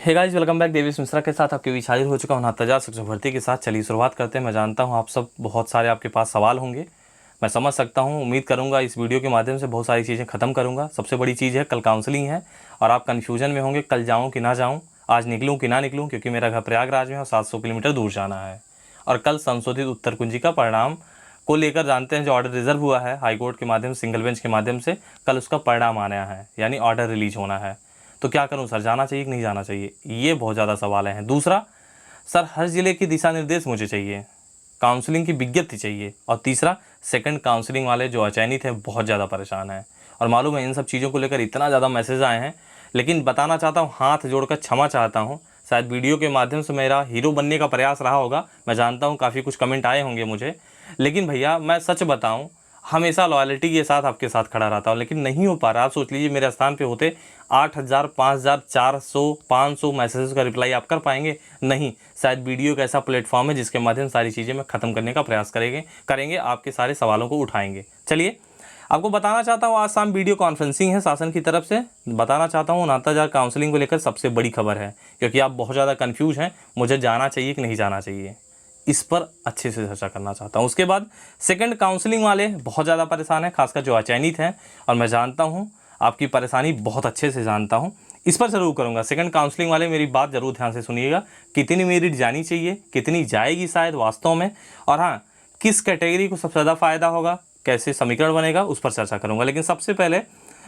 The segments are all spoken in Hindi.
हे guys, welcome back. Devesh Mishra के साथ आपके बीच हाजिर हो चुका हूं 69,000 शिक्षक भर्ती के साथ। चलिए शुरुआत करते हैं। मैं जानता हूं आप सब बहुत सारे आपके पास सवाल होंगे, मैं समझ सकता हूं। उम्मीद करूंगा इस वीडियो के माध्यम से बहुत सारी चीज़ें ख़त्म करूंगा। सबसे बड़ी चीज़ है कल काउंसलिंग है और आप कन्फ्यूजन में होंगे कल जाऊँ कि ना जाऊँ, आज निकलूँ कि ना निकलूँ, क्योंकि मेरा घर प्रयागराज में है और 700 किलोमीटर दूर जाना है। और कल संशोधित उत्तर कुंजी का परिणाम को लेकर जानते हैं, जो ऑर्डर रिजर्व हुआ है हाईकोर्ट के माध्यम से, सिंगल बेंच के माध्यम से, कल उसका परिणाम आना है, यानी ऑर्डर रिलीज होना है। तो क्या करूं सर, जाना चाहिए कि नहीं जाना चाहिए, ये बहुत ज़्यादा सवाल हैं। दूसरा, सर हर ज़िले के दिशा निर्देश मुझे चाहिए, काउंसलिंग की विज्ञप्ति चाहिए। और तीसरा, सेकंड काउंसलिंग वाले जो अचयनित हैं बहुत ज़्यादा परेशान हैं। और मालूम है इन सब चीज़ों को लेकर इतना ज़्यादा मैसेज आए हैं, लेकिन बताना चाहता हूँ, हाथ जोड़कर क्षमा चाहता हूँ। शायद वीडियो के माध्यम से मेरा हीरो बनने का प्रयास रहा होगा, मैं जानता हूँ काफ़ी कुछ कमेंट आए होंगे मुझे, लेकिन भैया मैं सच बताऊँ, हमेशा लॉयल्टी के साथ आपके साथ खड़ा रहता हूँ, लेकिन नहीं हो पा रहा। आप सोच लीजिए मेरे स्थान पे होते 8,000, 5,000, 400, 500 मैसेजेस का रिप्लाई आप कर पाएंगे? नहीं। शायद वीडियो एक ऐसा प्लेटफॉर्म है जिसके माध्यम सारी चीज़ें मैं ख़त्म करने का प्रयास करेंगे, आपके सारे सवालों को उठाएंगे। चलिए आपको बताना चाहता हूँ, आज शाम वीडियो कॉन्फ्रेंसिंग है शासन की तरफ से। बताना चाहता हूँ 69,000 काउंसलिंग को लेकर सबसे बड़ी खबर है, क्योंकि आप बहुत ज़्यादा कन्फ्यूज हैं मुझे जाना चाहिए कि नहीं जाना चाहिए, इस पर अच्छे से चर्चा करना चाहता हूँ। उसके बाद सेकंड काउंसलिंग वाले बहुत ज़्यादा परेशान हैं, खासकर जो अचयनित हैं, और मैं जानता हूँ आपकी परेशानी बहुत अच्छे से जानता हूँ, इस पर ज़रूर करूँगा। सेकंड काउंसलिंग वाले मेरी बात ज़रूर ध्यान से सुनिएगा, कितनी मेरिट जानी चाहिए, कितनी जाएगी शायद वास्तव में, और हाँ किस कैटेगरी को सबसे ज़्यादा फ़ायदा होगा, कैसे समीकरण बनेगा, उस पर चर्चा करूँगा। लेकिन सबसे पहले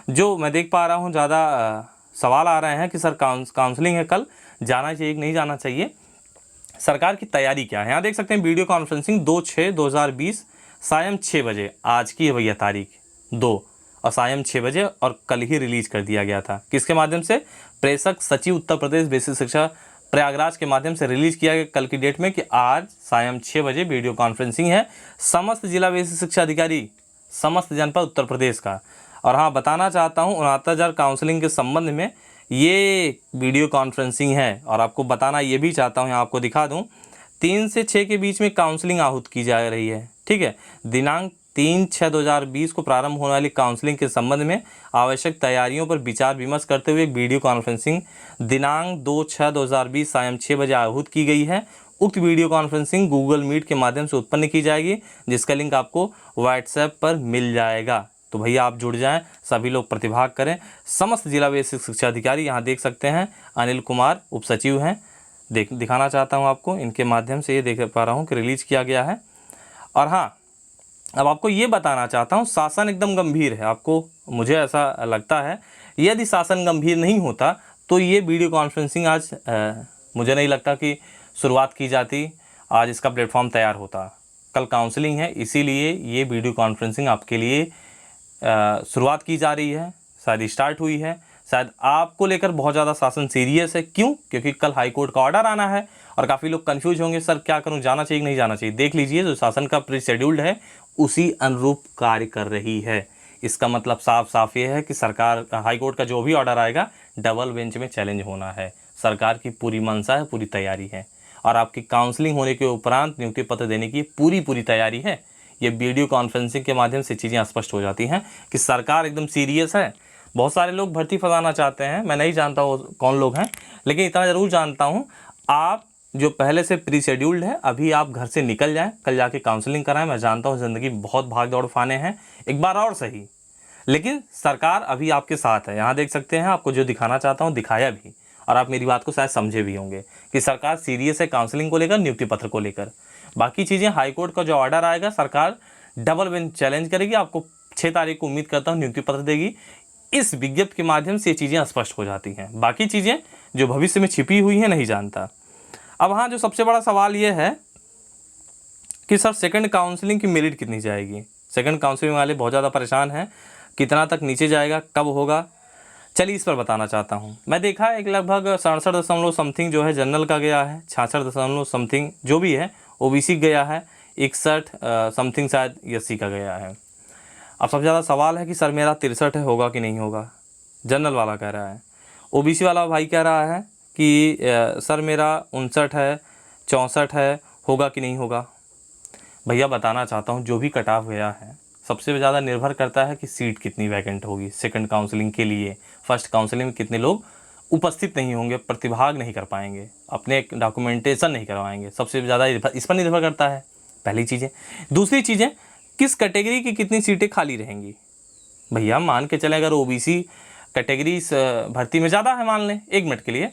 जो मैं देख पा रहा हूँ ज़्यादा सवाल आ रहे हैं कि सर काउंसलिंग है कल, जाना चाहिए कि नहीं जाना चाहिए, सरकार की तैयारी क्या है। यहाँ देख सकते हैं वीडियो कॉन्फ्रेंसिंग 2/6/2020 सायं 6 बजे, आज की है भैया तारीख 2 और सायं 6 बजे, और कल ही रिलीज कर दिया गया था। किसके माध्यम से? प्रेषक सचिव उत्तर प्रदेश बेसिक शिक्षा प्रयागराज के माध्यम से रिलीज किया गया कल की डेट में कि आज सायं 6 बजे वीडियो कॉन्फ्रेंसिंग है समस्त जिला बेसिक शिक्षा अधिकारी, समस्त जनपद उत्तर प्रदेश का। और हाँ बताना चाहता हूँ 69,000 काउंसलिंग के संबंध में ये वीडियो कॉन्फ्रेंसिंग है, और आपको बताना ये भी चाहता हूँ, यहाँ आपको दिखा दूँ 3 से 6 के बीच में काउंसलिंग आहूत की जा रही है। ठीक है, दिनांक 3/6/2020 को प्रारंभ होने वाली काउंसलिंग के संबंध में आवश्यक तैयारियों पर विचार विमर्श करते हुए वीडियो कॉन्फ्रेंसिंग दिनांक 2/6/2020 सायं 6 बजे आहूत की गई है। उक्त वीडियो कॉन्फ्रेंसिंग गूगल मीट के माध्यम से उत्पन्न की जाएगी, जिसका लिंक आपको व्हाट्सएप पर मिल जाएगा। तो भैया आप जुड़ जाएं, सभी लोग प्रतिभाग करें। समस्त जिला बेसिक शिक्षा अधिकारी यहाँ देख सकते हैं, अनिल कुमार उप सचिव हैं, दिखाना चाहता हूँ आपको, इनके माध्यम से ये देख पा रहा हूँ कि रिलीज किया गया है। और हाँ अब आपको ये बताना चाहता हूँ, शासन एकदम गंभीर है, आपको मुझे ऐसा लगता है यदि शासन गंभीर नहीं होता तो ये वीडियो कॉन्फ्रेंसिंग आज मुझे नहीं लगता कि शुरुआत की जाती, आज इसका प्लेटफॉर्म तैयार होता। कल काउंसलिंग है, इसीलिए ये वीडियो कॉन्फ्रेंसिंग आपके लिए शुरुआत की जा रही है, शायद स्टार्ट हुई है। शायद आपको लेकर बहुत ज़्यादा शासन सीरियस है। क्यों? क्योंकि कल हाई कोर्ट का ऑर्डर आना है, और काफ़ी लोग कंफ्यूज होंगे सर क्या करूं, जाना चाहिए कि नहीं जाना चाहिए। देख लीजिए, जो शासन का प्री शेड्यूल्ड है उसी अनुरूप कार्य कर रही है। इसका मतलब साफ साफ ये है कि सरकार हाई कोर्ट का जो भी ऑर्डर आएगा डबल बेंच में चैलेंज होना है। सरकार की पूरी मंशा है, पूरी तैयारी है, और आपकी काउंसलिंग होने के उपरांत नियुक्ति पत्र देने की पूरी तैयारी है। ये वीडियो कॉन्फ्रेंसिंग के माध्यम से चीज़ें स्पष्ट हो जाती हैं कि सरकार एकदम सीरियस है। बहुत सारे लोग भर्ती फंसाना चाहते हैं, मैं नहीं जानता वो कौन लोग हैं, लेकिन इतना ज़रूर जानता हूँ, आप जो पहले से प्री शेड्यूल्ड है, अभी आप घर से निकल जाएं, कल जाके काउंसलिंग कराएं। मैं जानता हूँ ज़िंदगी बहुत भाग दौड़ फाने हैं, एक बार और सही, लेकिन सरकार अभी आपके साथ है। यहाँ देख सकते हैं, आपको जो दिखाना चाहता हूँ दिखाया भी, और आप मेरी बात को शायद समझे भी होंगे कि सरकार सीरियस है काउंसलिंग को लेकर, नियुक्ति पत्र को लेकर। बाकी चीज़ें हाईकोर्ट का जो ऑर्डर आएगा सरकार डबल बेंच चैलेंज करेगी, आपको 6 तारीख को उम्मीद करता हूँ नियुक्ति पत्र देगी। इस विज्ञप्ति के माध्यम से ये चीज़ें स्पष्ट हो जाती हैं, बाकी चीज़ें जो भविष्य में छिपी हुई हैं नहीं जानता। अब हाँ, जो सबसे बड़ा सवाल ये है कि सर सेकंड काउंसलिंग की मेरिट कितनी जाएगी। सेकंड काउंसलिंग वाले बहुत ज़्यादा परेशान हैं, कितना तक नीचे जाएगा, कब होगा, चलिए इस पर बताना चाहता हूँ। मैं देखा एक लगभग 67 समथिंग जो है जनरल का गया है, 66 समथिंग जो भी है ओबीसी गया है, 61 समथिंग शायद एससी का गया है। अब सबसे ज़्यादा सवाल है कि सर मेरा 63 है, होगा कि नहीं होगा, जनरल वाला कह रहा है। ओबीसी वाला भाई कह रहा है कि सर मेरा 59 है, 64 है, होगा कि नहीं होगा। भैया बताना चाहता हूँ, जो भी कट ऑफ गया है सबसे ज़्यादा निर्भर करता है कि सीट कितनी वैकेंट होगी सेकंड काउंसलिंग के लिए। फर्स्ट काउंसलिंग में कितने लोग उपस्थित नहीं होंगे, प्रतिभाग नहीं कर पाएंगे, अपने डॉक्यूमेंटेशन नहीं करवाएंगे। सबसे ज़्यादा इस पर निर्भर करता है, पहली चीज़ें। दूसरी चीज़ें, किस कैटेगरी की कितनी सीटें खाली रहेंगी। भैया मान के चलें अगर ओबीसी कैटेगरी इस भर्ती में ज़्यादा है, मान लें 1 मिनट के लिए,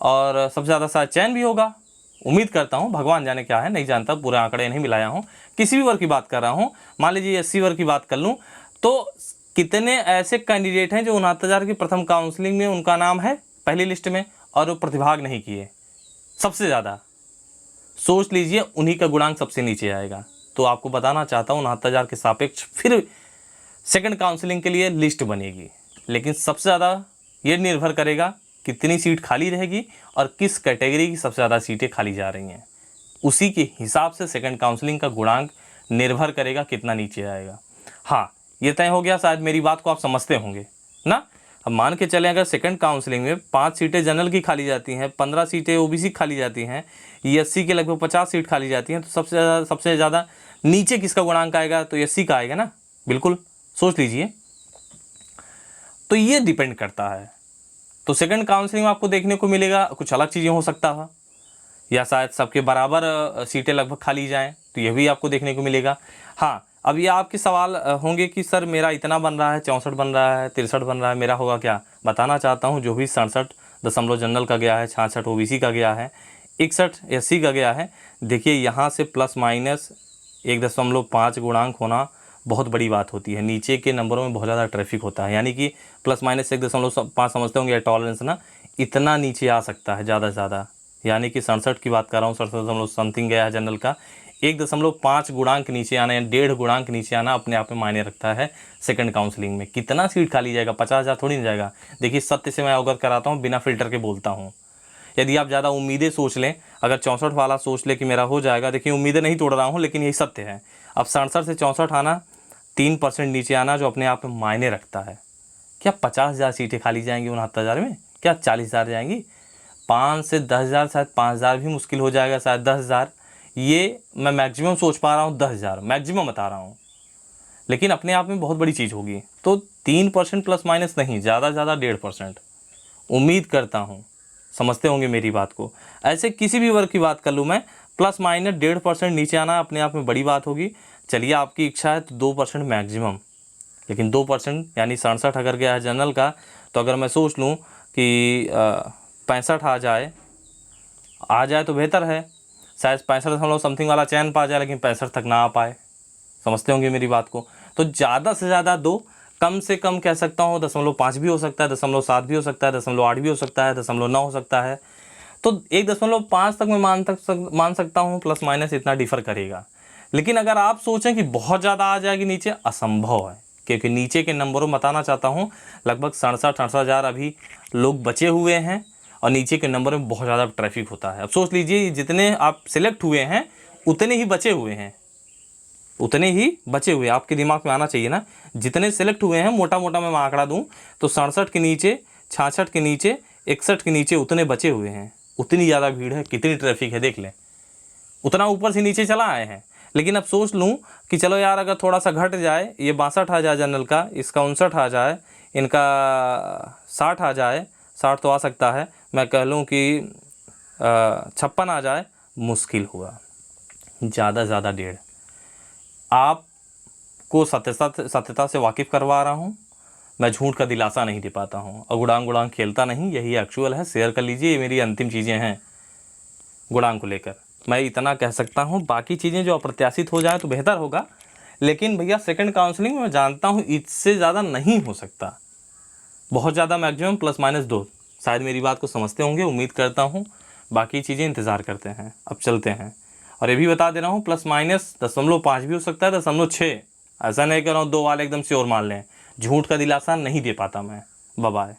और सबसे ज़्यादा शायद चयन भी होगा, उम्मीद करता हूँ, भगवान जाने क्या है, नहीं जानता, पूरे आंकड़े नहीं मिलाया हूँ, किसी भी वर्ग की बात कर रहा हूँ। मान लीजिए 80 वर्ग की बात कर लूँ, तो कितने ऐसे कैंडिडेट हैं जो 69,000 की प्रथम काउंसलिंग में उनका नाम है पहली लिस्ट में और वो प्रतिभाग नहीं किए। सबसे ज़्यादा सोच लीजिए, उन्हीं का गुणांक सबसे नीचे आएगा। तो आपको बताना चाहता हूँ 69,000 के सापेक्ष फिर सेकंड काउंसलिंग के लिए लिस्ट बनेगी, लेकिन सबसे ज़्यादा ये निर्भर करेगा कितनी सीट खाली रहेगी और किस कैटेगरी की सबसे ज़्यादा सीटें खाली जा रही हैं। उसी के हिसाब से सेकंड काउंसलिंग का गुणांक निर्भर करेगा कितना नीचे आएगा। हाँ, ये तय हो गया, शायद मेरी बात को आप समझते होंगे ना। अब मान के चलें अगर सेकंड काउंसलिंग में 5 सीटें जनरल की खाली जाती हैं, 15 सीटें ओबीसी खाली जाती हैं, एससी के लगभग 50 सीट खाली जाती हैं, तो सबसे ज़्यादा नीचे किसका गुणांक आएगा, तो एससी का आएगा ना। बिल्कुल सोच लीजिए, तो ये डिपेंड करता है। तो सेकंड काउंसलिंग में आपको देखने को मिलेगा कुछ अलग चीज़ें हो सकता है, या शायद सबके बराबर सीटें लगभग खाली जाएं, तो ये भी आपको देखने को मिलेगा। हाँ, अब ये आपके सवाल होंगे कि सर मेरा इतना बन रहा है, 64 बन रहा है, 63 बन रहा है, मेरा होगा क्या। बताना चाहता हूँ, जो भी 67 जनरल का गया है, 66 ओबीसी का गया है, 61 एससी का गया है, देखिए यहाँ से प्लस माइनस 1.5 गुणांक होना बहुत बड़ी बात होती है। नीचे के नंबरों में बहुत ज़्यादा ट्रैफिक होता है, यानी कि प्लस माइनस 1.5 समझते होंगे टॉलरेंस ना, इतना नीचे आ सकता है ज़्यादा से ज़्यादा। यानी कि 67 की बात कर रहा हूँ, 67 समथिंग गया है जनरल का, 1.5 गुणांक नीचे आना या 1.5 गुणांक नीचे आना अपने आप में मायने रखता है सेकंड काउंसलिंग में। कितना सीट खाली जाएगा, 50,000 थोड़ी नहीं जाएगा। देखिए सत्य से मैं अवगत कराता हूँ, बिना फिल्टर के बोलता हूँ। यदि आप ज़्यादा उम्मीदें सोच लें, अगर 64 वाला सोच ले कि मेरा हो जाएगा, देखिए उम्मीदें नहीं तोड़ रहा हूँ, लेकिन यही सत्य है। अब 67 से 64 आना, 3% नीचे आना जो अपने आप में मायने रखता है। क्या 50,000 सीटें खाली जाएंगी 69,000 में, क्या 40,000 जाएंगी, 5 से 10,000, शायद 5,000 भी मुश्किल हो जाएगा, शायद 10,000। ये मैं मैक्सिमम सोच पा रहा हूँ, 10,000 मैक्सिमम बता रहा हूँ, लेकिन अपने आप में बहुत बड़ी चीज़ होगी। तो 3% प्लस माइनस नहीं, ज़्यादा से ज़्यादा 1.5% उम्मीद करता हूँ, समझते होंगे मेरी बात को। ऐसे किसी भी वर्ग की बात कर लूँ मैं, प्लस माइनस 1.5% नीचे आना अपने आप में बड़ी बात होगी। चलिए आपकी इच्छा है तो 2% मैक्सिमम, लेकिन 2% यानी 67 अगर गया है जनरल का, तो अगर मैं सोच लूँ कि 65 आ जाए तो बेहतर है। शायद 65 समथिंग वाला चयन पा जाए, लेकिन 65 तक ना आ पाए, समझते होंगे मेरी बात को। तो ज़्यादा से ज़्यादा 2, कम से कम कह सकता हूँ 0.5 भी हो सकता है, 0.7 भी हो सकता है, 0.8 भी हो सकता है, 0.9 हो सकता है। तो 1.5 तक मैं मान सकता हूँ, प्लस माइनस इतना डिफर करेगा। लेकिन अगर आप सोचें कि बहुत ज़्यादा आ जाएगी नीचे, असंभव है, क्योंकि नीचे के नंबरों में बताना चाहता हूँ लगभग 67-68,000 अभी लोग बचे हुए हैं, और नीचे के नंबर में बहुत ज़्यादा ट्रैफिक होता है। अब सोच लीजिए, जितने आप सिलेक्ट हुए हैं उतने ही बचे हुए हैं, उतने ही बचे हुए, आपके दिमाग में आना चाहिए ना। जितने सेलेक्ट हुए हैं, मोटा मोटा मैं आंकड़ा दूं तो 67 के नीचे, 66 के नीचे, 61 के नीचे उतने बचे हुए हैं। उतनी ज़्यादा भीड़ है, कितनी ट्रैफिक है देख लें, उतना ऊपर से नीचे चला आए हैं। लेकिन अब सोच लूँ कि चलो यार अगर थोड़ा सा घट जाए, ये 62 आ जाए जनरल का, इसका 59 आ जाए, इनका 60 आ जाए, 60 तो आ सकता है, मैं कह लूँ कि 56 आ जाए, मुश्किल हुआ, ज़्यादा से ज़्यादा 1.5। आपको सत्यता से वाकिफ़ करवा रहा हूँ, मैं झूठ का दिलासा नहीं दे पाता हूँ, और गुड़ांग खेलता नहीं, यही एक्चुअल है। शेयर कर लीजिए, ये मेरी अंतिम चीज़ें हैं गुणांक को लेकर, मैं इतना कह सकता हूँ। बाकी चीज़ें जो अप्रत्याशित हो जाए तो बेहतर होगा, लेकिन भैया सेकंड काउंसलिंग में मैं जानता हूँ इससे ज़्यादा नहीं हो सकता, बहुत ज़्यादा मैक्सिमम प्लस माइनस 2। शायद मेरी बात को समझते होंगे, उम्मीद करता हूँ। बाकी चीज़ें इंतज़ार करते हैं, अब चलते हैं। और ये भी बता दे रहा हूँ, प्लस माइनस 0.5 भी हो सकता है, 0.6, ऐसा नहीं कर रहा हूँ 2 वाले एकदम श्योर मान लें। झूठ का दिलासा नहीं दे पाता मैं। Bye bye.